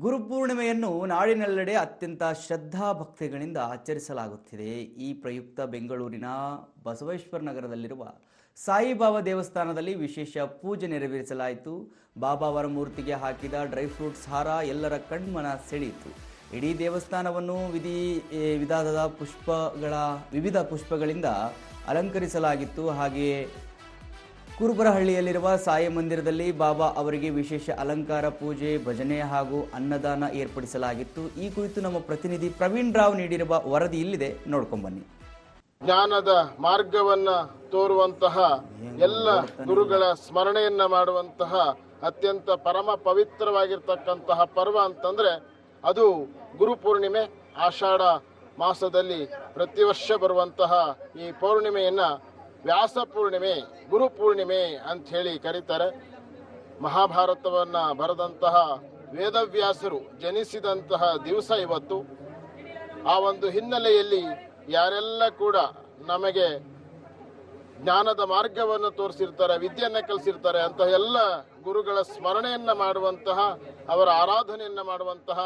ಗುರುಪೂರ್ಣಿಮೆಯನ್ನು ನಾಡಿನೆಲ್ಲೆಡೆ ಅತ್ಯಂತ ಶ್ರದ್ಧಾ ಭಕ್ತಿಗಳಿಂದ ಆಚರಿಸಲಾಗುತ್ತಿದೆ. ಈ ಪ್ರಯುಕ್ತ ಬೆಂಗಳೂರಿನ ಬಸವೇಶ್ವರ ನಗರದಲ್ಲಿರುವ ಸಾಯಿಬಾಬಾ ದೇವಸ್ಥಾನದಲ್ಲಿ ವಿಶೇಷ ಪೂಜೆ ನೆರವೇರಿಸಲಾಯಿತು. ಬಾಬಾ ಅವರ ಮೂರ್ತಿಗೆ ಹಾಕಿದ ಡ್ರೈ ಫ್ರೂಟ್ಸ್ ಹಾರ ಎಲ್ಲರ ಕಣ್ಮನ ಸೆಳೆಯಿತು. ಇಡೀ ದೇವಸ್ಥಾನವನ್ನು ವಿವಿಧ ಪುಷ್ಪಗಳಿಂದ ಅಲಂಕರಿಸಲಾಗಿತ್ತು. ಹಾಗೆಯೇ ಕುರುಬರಹಳ್ಳಿಯಲ್ಲಿರುವ ಸಾಯಿ ಮಂದಿರದಲ್ಲಿ ಬಾಬಾ ಅವರಿಗೆ ವಿಶೇಷ ಅಲಂಕಾರ, ಪೂಜೆ, ಭಜನೆ ಹಾಗೂ ಅನ್ನದಾನ ಏರ್ಪಡಿಸಲಾಗಿತ್ತು. ಈ ಕುರಿತು ನಮ್ಮ ಪ್ರತಿನಿಧಿ ಪ್ರವೀಣ್ ರಾವ್ ನೀಡಿರುವ ವರದಿ ಇಲ್ಲಿದೆ, ನೋಡ್ಕೊಂಬನ್ನಿ. ಜ್ಞಾನದ ಮಾರ್ಗವನ್ನ ತೋರುವಂತಹ ಎಲ್ಲ ಗುರುಗಳ ಸ್ಮರಣೆಯನ್ನ ಮಾಡುವಂತಹ ಅತ್ಯಂತ ಪರಮ ಪವಿತ್ರವಾಗಿರ್ತಕ್ಕಂತಹ ಪರ್ವ ಅಂತಂದ್ರೆ ಅದು ಗುರುಪೂರ್ಣಿಮೆ. ಆಷಾಢ ಮಾಸದಲ್ಲಿ ಪ್ರತಿ ವರ್ಷ ಬರುವಂತಹ ಈ ಪೌರ್ಣಿಮೆಯನ್ನ ವ್ಯಾಸ ಪೂರ್ಣಿಮೆ, ಗುರುಪೂರ್ಣಿಮೆ ಅಂತ ಹೇಳಿ ಕರೀತಾರೆ. ಮಹಾಭಾರತವನ್ನ ಬರೆದಂತಹ ವೇದವ್ಯಾಸರು ಜನಿಸಿದಂತಹ ದಿವಸ ಇವತ್ತು. ಆ ಒಂದು ಹಿನ್ನೆಲೆಯಲ್ಲಿ ಯಾರೆಲ್ಲ ಕೂಡ ನಮಗೆ ಜ್ಞಾನದ ಮಾರ್ಗವನ್ನು ತೋರಿಸಿರ್ತಾರೆ, ವಿದ್ಯೆಯನ್ನ ಕಲಿಸಿರ್ತಾರೆ ಅಂತ ಎಲ್ಲ ಗುರುಗಳ ಸ್ಮರಣೆಯನ್ನ ಮಾಡುವಂತಹ, ಅವರ ಆರಾಧನೆಯನ್ನ ಮಾಡುವಂತಹ,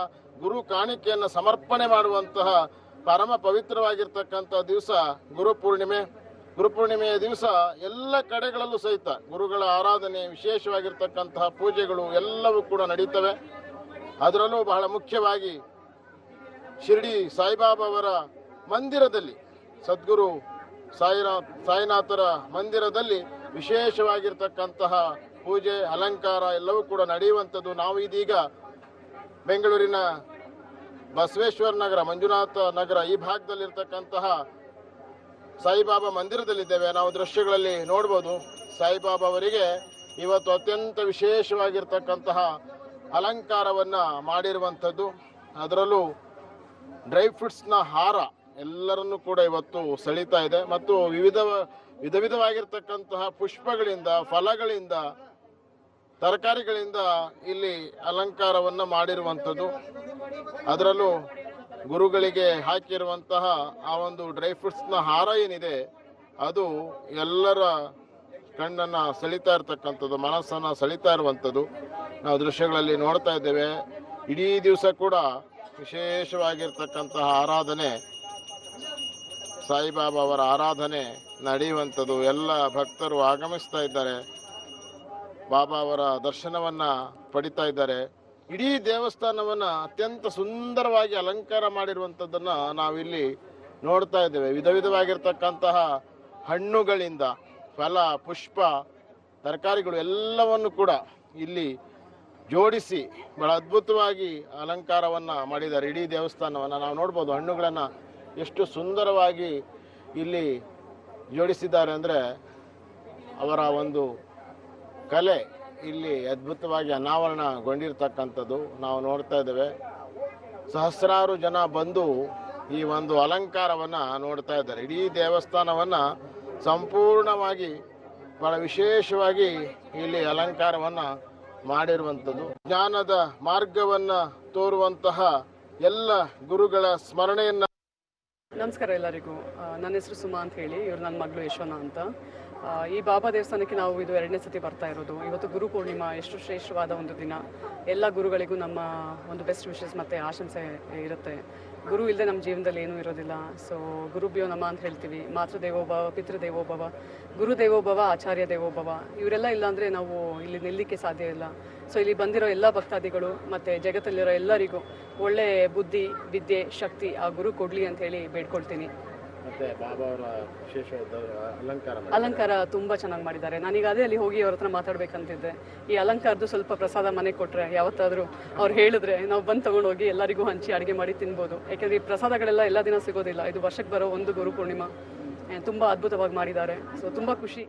ಗುರು ಕಾಣಿಕೆಯನ್ನ ಸಮರ್ಪಣೆ ಮಾಡುವಂತಹ ಪರಮ ಪವಿತ್ರವಾಗಿರ್ತಕ್ಕಂಥ ದಿವಸ ಗುರುಪೂರ್ಣಿಮೆ. ಗುರುಪೂರ್ಣಿಮೆಯ ದಿವಸ ಎಲ್ಲ ಕಡೆಗಳಲ್ಲೂ ಸಹಿತ ಗುರುಗಳ ಆರಾಧನೆ, ವಿಶೇಷವಾಗಿರ್ತಕ್ಕಂತಹ ಪೂಜೆಗಳು ಎಲ್ಲವೂ ಕೂಡ ನಡೀತವೆ. ಅದರಲ್ಲೂ ಬಹಳ ಮುಖ್ಯವಾಗಿ ಶಿರ್ಡಿ ಸಾಯಿಬಾಬಾ ಅವರ ಮಂದಿರದಲ್ಲಿ, ಸದ್ಗುರು ಸಾಯಿನಾಥರ ಮಂದಿರದಲ್ಲಿ ವಿಶೇಷವಾಗಿರ್ತಕ್ಕಂತಹ ಪೂಜೆ, ಅಲಂಕಾರ ಎಲ್ಲವೂ ಕೂಡ ನಡೆಯುವಂಥದ್ದು. ನಾವು ಇದೀಗ ಬೆಂಗಳೂರಿನ ಬಸವೇಶ್ವರ ನಗರ, ಮಂಜುನಾಥ ನಗರ ಈ ಭಾಗದಲ್ಲಿರ್ತಕ್ಕಂತಹ ಸಾಯಿಬಾಬಾ ಮಂದಿರದಲ್ಲಿದ್ದೇವೆ. ನಾವು ದೃಶ್ಯಗಳಲ್ಲಿ ನೋಡ್ಬೋದು, ಸಾಯಿಬಾಬಾ ಅವರಿಗೆ ಇವತ್ತು ಅತ್ಯಂತ ವಿಶೇಷವಾಗಿರ್ತಕ್ಕಂತಹ ಅಲಂಕಾರವನ್ನ ಮಾಡಿರುವಂಥದ್ದು. ಅದರಲ್ಲೂ ಡ್ರೈ ಫ್ರೂಟ್ಸ್ನ ಹಾರ ಎಲ್ಲರನ್ನೂ ಕೂಡ ಇವತ್ತು ಸೆಳೀತಾ ಇದೆ. ಮತ್ತು ವಿಧ ವಿಧವಾಗಿರ್ತಕ್ಕಂತಹ ಪುಷ್ಪಗಳಿಂದ, ಫಲಗಳಿಂದ, ತರಕಾರಿಗಳಿಂದ ಇಲ್ಲಿ ಅಲಂಕಾರವನ್ನ ಮಾಡಿರುವಂಥದ್ದು. ಅದರಲ್ಲೂ ಗುರುಗಳಿಗೆ ಹಾಕಿರುವಂತಹ ಆ ಒಂದು ಡ್ರೈ ಫ್ರೂಟ್ಸ್ನ ಹಾರ ಏನಿದೆ ಅದು ಎಲ್ಲರ ಕಣ್ಣನ್ನ ಸೆಳೀತಾ ಇರ್ತಕ್ಕಂಥದ್ದು, ಮನಸ್ಸನ್ನ ಸೆಳೀತಾ ಇರುವಂಥದ್ದು ನಾವು ದೃಶ್ಯಗಳಲ್ಲಿ ನೋಡ್ತಾ ಇದ್ದೇವೆ. ಇಡೀ ದಿವಸ ಕೂಡ ವಿಶೇಷವಾಗಿರ್ತಕ್ಕಂತಹ ಆರಾಧನೆ, ಸಾಯಿಬಾಬಾ ಅವರ ಆರಾಧನೆ ನಡೆಯುವಂಥದ್ದು. ಎಲ್ಲ ಭಕ್ತರು ಆಗಮಿಸ್ತಾ ಇದ್ದಾರೆ, ಬಾಬಾ ಅವರ ದರ್ಶನವನ್ನ ಪಡಿತಾ ಇದ್ದಾರೆ. ಇಡೀ ದೇವಸ್ಥಾನವನ್ನ ಅತ್ಯಂತ ಸುಂದರವಾಗಿ ಅಲಂಕಾರ ಮಾಡಿರುವಂಥದ್ದನ್ನ ನಾವಿಲ್ಲಿ ನೋಡ್ತಾ ಇದ್ದೇವೆ. ವಿಧ ವಿಧವಾಗಿರ್ತಕ್ಕಂತಹ ಹಣ್ಣುಗಳಿಂದ, ಫಲ, ಪುಷ್ಪ, ತರಕಾರಿಗಳು ಎಲ್ಲವನ್ನು ಕೂಡ ಇಲ್ಲಿ ಜೋಡಿಸಿ ಬಹಳ ಅದ್ಭುತವಾಗಿ ಅಲಂಕಾರವನ್ನ ಮಾಡಿದ್ದಾರೆ. ಇಡೀ ದೇವಸ್ಥಾನವನ್ನ ನಾವು ನೋಡ್ಬೋದು, ಹಣ್ಣುಗಳನ್ನ ಎಷ್ಟು ಸುಂದರವಾಗಿ ಇಲ್ಲಿ ಜೋಡಿಸಿದ್ದಾರೆ ಅಂದರೆ ಅವರ ಒಂದು ಕಲೆ ಇಲ್ಲಿ ಅದ್ಭುತವಾಗಿ ಅನಾವರಣಗೊಂಡಿರ್ತಕ್ಕಂಥದ್ದು ನಾವು ನೋಡ್ತಾ ಇದ್ದೇವೆ. ಸಹಸ್ರಾರು ಜನ ಬಂದು ಈ ಒಂದು ಅಲಂಕಾರವನ್ನ ನೋಡ್ತಾ ಇದ್ದಾರೆ. ಇಡೀ ದೇವಸ್ಥಾನವನ್ನ ಸಂಪೂರ್ಣವಾಗಿ ಬಹಳ ವಿಶೇಷವಾಗಿ ಇಲ್ಲಿ ಅಲಂಕಾರವನ್ನ ಮಾಡಿರುವಂಥದ್ದು. ಜ್ಞಾನದ ಮಾರ್ಗವನ್ನ ತೋರುವಂತಹ ಎಲ್ಲ ಗುರುಗಳ ಸ್ಮರಣೆಯನ್ನ. ನಮಸ್ಕಾರ ಎಲ್ಲರಿಗೂ. ನನ್ನ ಹೆಸರು ಸುಮಾ ಅಂತ ಹೇಳಿ, ಇವರು ನನ್ನ ಮಗಳು ಯಶೋನ ಅಂತ. ಈ ಬಾಬಾ ದೇವಸ್ಥಾನಕ್ಕೆ ನಾವು ಇದು 2ನೇ ಸತಿ ಬರ್ತಾ ಇರೋದು. ಇವತ್ತು ಗುರು ಪೂರ್ಣಿಮಾ, ಎಷ್ಟು ಶ್ರೇಷ್ಠವಾದ ಒಂದು ದಿನ. ಎಲ್ಲ ಗುರುಗಳಿಗೂ ನಮ್ಮ ಒಂದು ಬೆಸ್ಟ್ ವಿಶಸ್ ಮತ್ತು ಆಶಂಸೆ ಇರುತ್ತೆ. ಗುರು ಇಲ್ಲದೆ ನಮ್ಮ ಜೀವನದಲ್ಲಿ ಏನೂ ಇರೋದಿಲ್ಲ. ಸೊ ಗುರುಭ್ಯೋ ನಮ ಅಂತ ಹೇಳ್ತೀವಿ. ಮಾತೃದೇವೋಭವ, ಪಿತೃದೇವೋಭವ, ಗುರುದೇವೋಭವ, ಆಚಾರ್ಯ ದೇವೋಭವ. ಇವರೆಲ್ಲ ಇಲ್ಲಾಂದರೆ ನಾವು ಇಲ್ಲಿ ನಿಲ್ಲಕ್ಕೆ ಸಾಧ್ಯ ಇಲ್ಲ. ಸೊ ಇಲ್ಲಿ ಬಂದಿರೋ ಎಲ್ಲ ಭಕ್ತಾದಿಗಳು ಮತ್ತು ಜಗತ್ತಲ್ಲಿರೋ ಎಲ್ಲರಿಗೂ ಒಳ್ಳೆ ಬುದ್ಧಿ, ವಿದ್ಯೆ, ಶಕ್ತಿ ಆ ಗುರು ಕೊಡಲಿ ಅಂತ ಹೇಳಿ ಬೇಡ್ಕೊಳ್ತೀನಿ. ಮತ್ತೆ ಬಾಬಾ ಅವರ ವಿಶೇಷವಾದ ಅಲಂಕಾರ ತುಂಬ ಚೆನ್ನಾಗಿ ಮಾಡಿದ್ದಾರೆ. ನಾನೀಗ ಅದೇ ಅಲ್ಲಿ ಹೋಗಿ ಅವ್ರ ಹತ್ರ ಮಾತಾಡ್ಬೇಕಂತಿದ್ದೆ. ಈ ಅಲಂಕಾರದ್ದು ಸ್ವಲ್ಪ ಪ್ರಸಾದ ಮನೆಗೆ ಕೊಟ್ಟರೆ, ಯಾವತ್ತಾದರೂ ಅವ್ರು ಹೇಳಿದ್ರೆ ನಾವು ಬಂದು ತೊಗೊಂಡೋಗಿ ಎಲ್ಲರಿಗೂ ಹಂಚಿ ಅಡುಗೆ ಮಾಡಿ ತಿನ್ಬೋದು. ಯಾಕೆಂದರೆ ಈ ಪ್ರಸಾದಗಳೆಲ್ಲ ಎಲ್ಲ ದಿನ ಸಿಗೋದಿಲ್ಲ. ಇದು ವರ್ಷಕ್ಕೆ ಬರೋ ಒಂದು ಗುರು ಪೂರ್ಣಿಮಾ ತುಂಬ ಅದ್ಭುತವಾಗಿ ಮಾಡಿದ್ದಾರೆ. ಸೊ ತುಂಬ ಖುಷಿ.